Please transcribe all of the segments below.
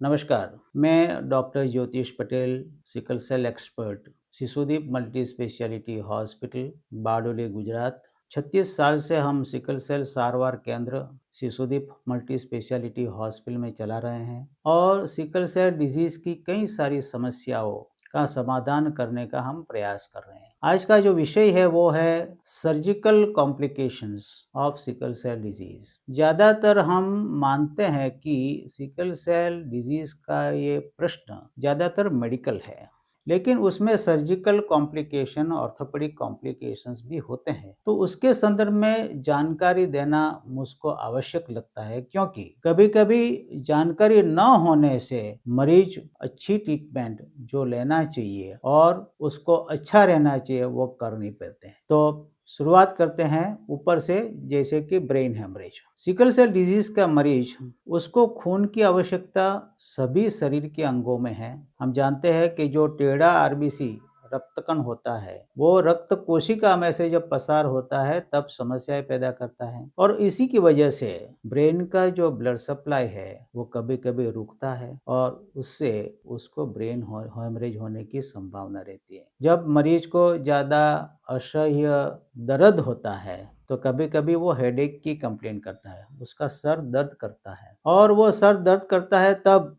नमस्कार, मैं doctor Jyotish Patel, sickle cell expert, Shishudeep multi speciality hospital, Bardoli, Gujarat. 36 साल से हम सिकल सेल सारवार केंद्र शिशुदीप मल्टी स्पेशलिटी हॉस्पिटल में चला रहे हैं और सिकल सेल डिजीज की कई सारी समस्याओं का समाधान करने का हम प्रयास कर रहे हैं। आज का जो विषय है वो है surgical complications of sickle cell disease. ज़्यादातर हम मानते हैं कि सिकल सेल डिजीज का ये प्रश्न ज़्यादातर मेडिकल है, लेकिन उसमें सर्जिकल कॉम्प्लिकेशन, ऑर्थोपेडिक कॉम्प्लिकेशंस भी होते हैं। तो उसके संदर्भ में जानकारी देना मुझको आवश्यक लगता है, क्योंकि कभी-कभी जानकारी न होने से मरीज अच्छी ट्रीटमेंट जो लेना चाहिए और उसको अच्छा रहना चाहिए वो कर नहीं पाते हैं। तो शुरुआत करते हैं ऊपर से, जैसे कि brain haemorrhage. Sickle cell disease का मरीज, उसको खून की आवश्यकता सभी शरीर के अंगों में है। हम जानते हैं कि जो टेढ़ा आरबीसी रक्तकण होता है वो रक्त कोशिका में से जब पसार होता है तब समस्याएं पैदा करता है, और इसी की वजह से ब्रेन का जो ब्लड सप्लाई है वो कभी कभी रुकता है और उससे उसको ब्रेन हेमरेज होने की संभावना रहती है। जब मरीज को ज़्यादा असह्य दर्द होता है तो कभी कभी वो हेडेक की कंप्लेन करता है, उसका सर दर्द करता है, और वो सर दर्द करता है तब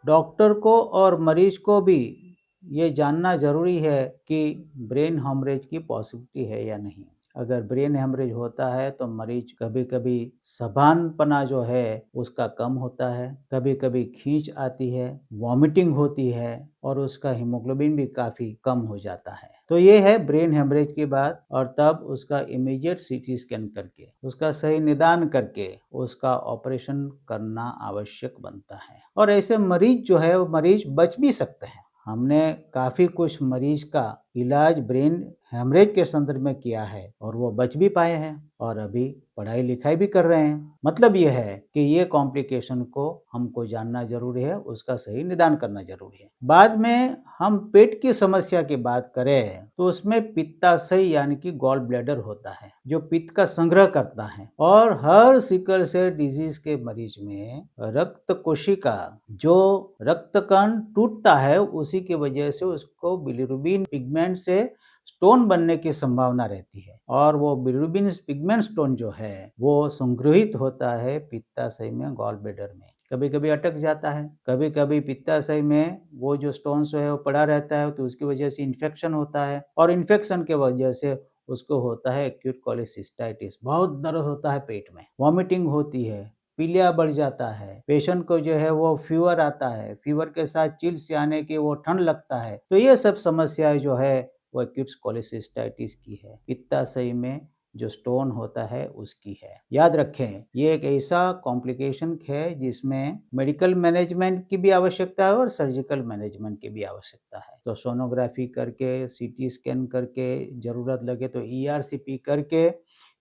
डॉक्टर को और मरीज को भी ये जानना ज़रूरी है कि ब्रेन हेमरेज की पॉसिबिलिटी है या नहीं। अगर ब्रेन हेमरेज होता है तो मरीज कभी कभी सभानपना जो है उसका कम होता है, कभी कभी खींच आती है, वॉमिटिंग होती है और उसका हीमोग्लोबिन भी काफ़ी कम हो जाता है। तो ये है ब्रेन हेमरेज की बात, और तब उसका इमीडिएट सीटी स्कैन करके उसका सही निदान करके उसका ऑपरेशन करना आवश्यक बनता है। और ऐसे मरीज जो है वो मरीज बच भी सकते हैं। हमने काफ़ी कुछ मरीज का इलाज ब्रेन हेमरेज के संदर्भ में किया है और वो बच भी पाए हैं और अभी पढ़ाई लिखाई भी कर रहे हैं। मतलब ये है कि ये कॉम्प्लिकेशन को हमको जानना जरूरी है, उसका सही निदान करना जरूरी है। बाद में हम पेट की समस्या की बात करें तो उसमें पित्ताशय यानी कि गॉल ब्लैडर होता है जो पित्त का संग्रह करता है, और हर सिकल सेल डिजीज के मरीज में रक्त कोशिका जो रक्त कण टूटता है उसी की वजह से उसको बिलिरुबिन पिगमेंट से स्टोन बनने की संभावना रहती है, और वो बिलिरुबिन पिगमेंट स्टोन जो है वो संग्रहित होता है पित्ताशय में, गॉल ब्लैडर में। कभी कभी अटक जाता है, कभी कभी पित्ताशय में वो जो स्टोन है वो पड़ा रहता है, तो उसकी वजह से इन्फेक्शन होता है, और इन्फेक्शन के वजह से उसको होता है एक्यूट कोलेसिस्टाइटिस। बहुत दर्द होता है पेट में, वॉमिटिंग होती है, पीलिया बढ़ जाता है, पेशेंट को जो है वो फीवर आता है, फीवर के साथ चिल्स आने की वो ठंड लगता है। तो ये सब समस्याएं जो है वो एक्यूट कोलेसिस्टाइटिस की है, पित्ताशय में जो स्टोन होता है उसकी है। याद रखें, ये एक ऐसा कॉम्प्लिकेशन है जिसमें मेडिकल मैनेजमेंट की भी आवश्यकता है और सर्जिकल मैनेजमेंट की भी आवश्यकता है। तो सोनोग्राफी करके, सीटी स्कैन करके, जरूरत लगे तो ईआरसीपी करके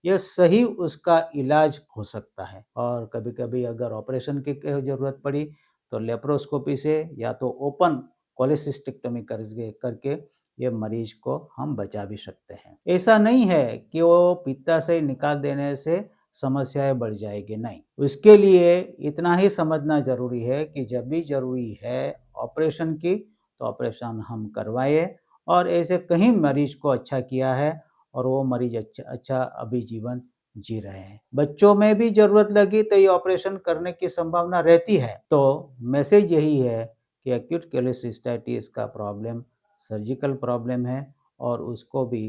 यह सही उसका इलाज हो सकता है। और कभी कभी अगर ऑपरेशन की जरूरत पड़ी तो लेप्रोस्कोपी से या तो ओपन कोलेसिस्टेक्टोमी करके ये मरीज को हम बचा भी सकते हैं। ऐसा नहीं है कि वो पित्ताशय निकाल देने से समस्याएं बढ़ जाएगी, नहीं। उसके लिए इतना ही समझना जरूरी है कि जब भी जरूरी है ऑपरेशन की तो ऑपरेशन हम करवाए, और ऐसे कहीं मरीज को अच्छा किया है और वो मरीज अच्छा अच्छा अभी जीवन जी रहे हैं। बच्चों में भी जरूरत लगी तो ये ऑपरेशन करने की संभावना रहती है। तो मैसेज यही है कि एक्यूट कोलेसिस्टाइटिस का प्रॉब्लम सर्जिकल प्रॉब्लम है और उसको भी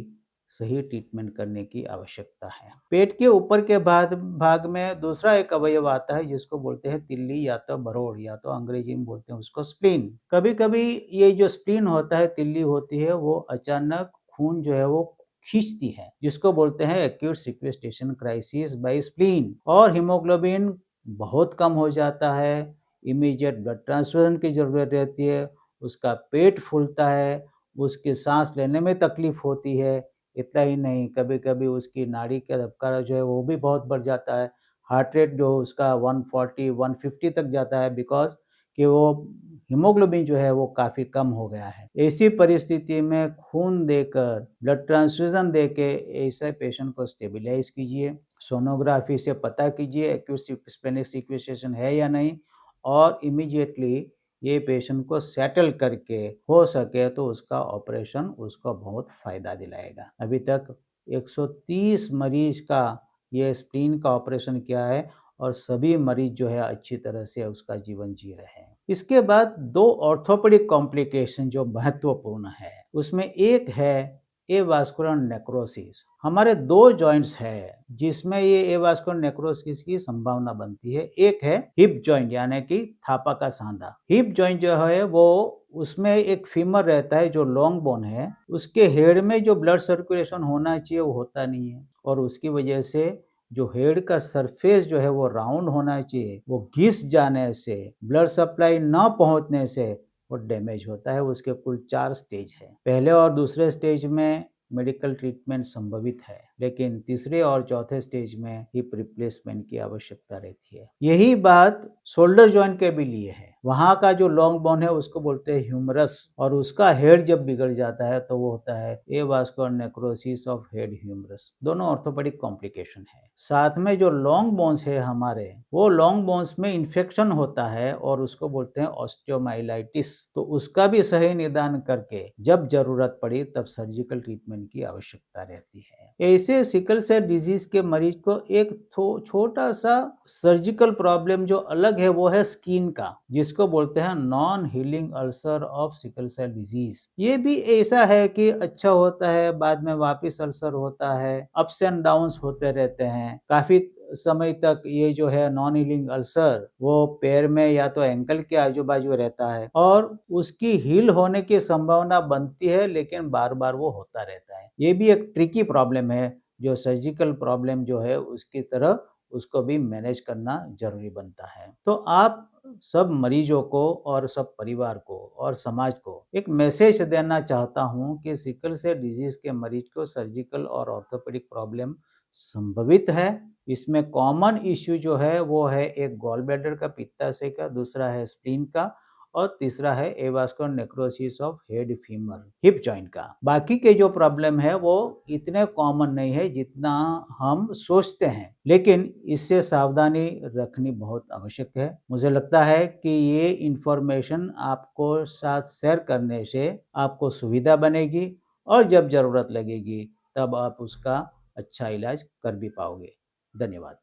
सही ट्रीटमेंट करने की आवश्यकता है। पेट के ऊपर के भाग में दूसरा एक अवयव आता है जिसको बोलते हैं तिल्ली या तो बरोड़, या तो अंग्रेजी में बोलते हैं उसको स्प्लीन। कभी कभी ये जो स्प्लीन होता है, तिल्ली होती है, वो अचानक खून जो है वो खींचती है, जिसको बोलते हैं acute sequestration crisis bye spleen, और हीमोग्लोबिन बहुत कम हो जाता है, इमीडिएट ब्लड ट्रांसफ्यूजन की जरूरत रहती है, उसका पेट फूलता है, उसकी सांस लेने में तकलीफ होती है। इतना ही नहीं, कभी कभी उसकी नाड़ी का धबकारा जो है वो भी बहुत बढ़ जाता है, हार्ट रेट जो उसका 140 150 तक जाता है, बिकॉज कि वो हीमोग्लोबिन जो है वो काफ़ी कम हो गया है। ऐसी परिस्थिति में खून देकर, ब्लड ट्रांसफ्यूजन देके ऐसे पेशेंट को स्टेबलाइज कीजिए, सोनोग्राफी से पता कीजिए एक्यूट स्प्लेनिक सिक्वेस्टेशन है या नहीं, और इमीडिएटली ये पेशेंट को सेटल करके हो सके तो उसका ऑपरेशन उसको बहुत फ़ायदा दिलाएगा। अभी तक 130 मरीज का ये स्प्लीन का ऑपरेशन किया है और सभी मरीज जो है अच्छी तरह से उसका जीवन जी रहे हैं। इसके बाद 2 ऑर्थोपेडिक कॉम्प्लिकेशन जो महत्वपूर्ण है, उसमें एक है एवास्कुलर नेक्रोसिस। हमारे 2 जॉइंट्स हैं जिसमें ये एवास्कुलर नेक्रोसिस की संभावना बनती है। एक है हिप जॉइंट यानी कि थापा का सांधा। हिप जॉइंट जो है वो उसमें एक फीमर रहता है जो लॉन्ग बोन है, उसके हेड में जो ब्लड सर्कुलेशन होना चाहिए वो होता नहीं है और उसकी वजह से जो हेड का सरफेस जो है वो राउंड होना चाहिए, वो घिस जाने से, ब्लड सप्लाई न पहुंचने से वो डैमेज होता है। उसके कुल 4 स्टेज है। पहले और दूसरे स्टेज में मेडिकल ट्रीटमेंट संभवित है, लेकिन तीसरे और चौथे स्टेज में हिप रिप्लेसमेंट की आवश्यकता रहती है। यही बात शोल्डर जॉइंट के भी लिए है। वहां का जो लॉन्ग बोन है उसको बोलते हैं ह्यूमरस और उसका हेड जब बिगड़ जाता है तो वो होता है avascular necrosis of head humerus. दोनों ऑर्थोपेडिक कॉम्प्लिकेशन है। साथ में जो लॉन्ग बोन्स है हमारे, वो लॉन्ग बोन्स में इन्फेक्शन होता है और उसको बोलते हैं ऑस्टियोमाइलाइटिस। तो उसका भी सही निदान करके जब जरूरत पड़ी तब सर्जिकल ट्रीटमेंट की आवश्यकता रहती है। ऐसे सिकल सेल डिजीज के मरीज को एक छोटा सा सर्जिकल प्रॉब्लम जो अलग है वो है स्किन का, जिसको बोलते हैं non healing ulcer of sickle cell disease. ये भी ऐसा है कि अच्छा होता है, बाद में वापिस अल्सर होता है, अप्स एंड डाउन्स होते रहते हैं। काफी समय तक ये जो है नॉन हीलिंग अल्सर वो पैर में या तो एंकल के आजू बाजू रहता है और उसकी हील होने की संभावना बनती है, लेकिन बार बार वो होता रहता है। ये भी एक ट्रिकी प्रॉब्लम है जो सर्जिकल प्रॉब्लम जो है उसकी तरह उसको भी मैनेज करना जरूरी बनता है। तो आप सब मरीजों को और सब परिवार को और समाज को एक मैसेज देना चाहता हूँ कि सिकल सेल डिजीज के मरीज को सर्जिकल और ऑर्थोपेडिक प्रॉब्लम संभवित है। इसमें कॉमन इश्यू जो है वो है एक गॉल ब्लैडर का, पित्ताशय का, दूसरा है स्प्लीन का और तीसरा है avascular necrosis of head femur hip joint का। बाकी के जो प्रॉब्लम है वो इतने कॉमन नहीं है जितना हम सोचते हैं, लेकिन इससे सावधानी रखनी बहुत आवश्यक है। मुझे लगता है कि ये इंफॉर्मेशन आपको साथ शेयर करने से आपको सुविधा बनेगी और जब जरूरत लगेगी तब आप उसका अच्छा इलाज कर भी पाओगे। धन्यवाद।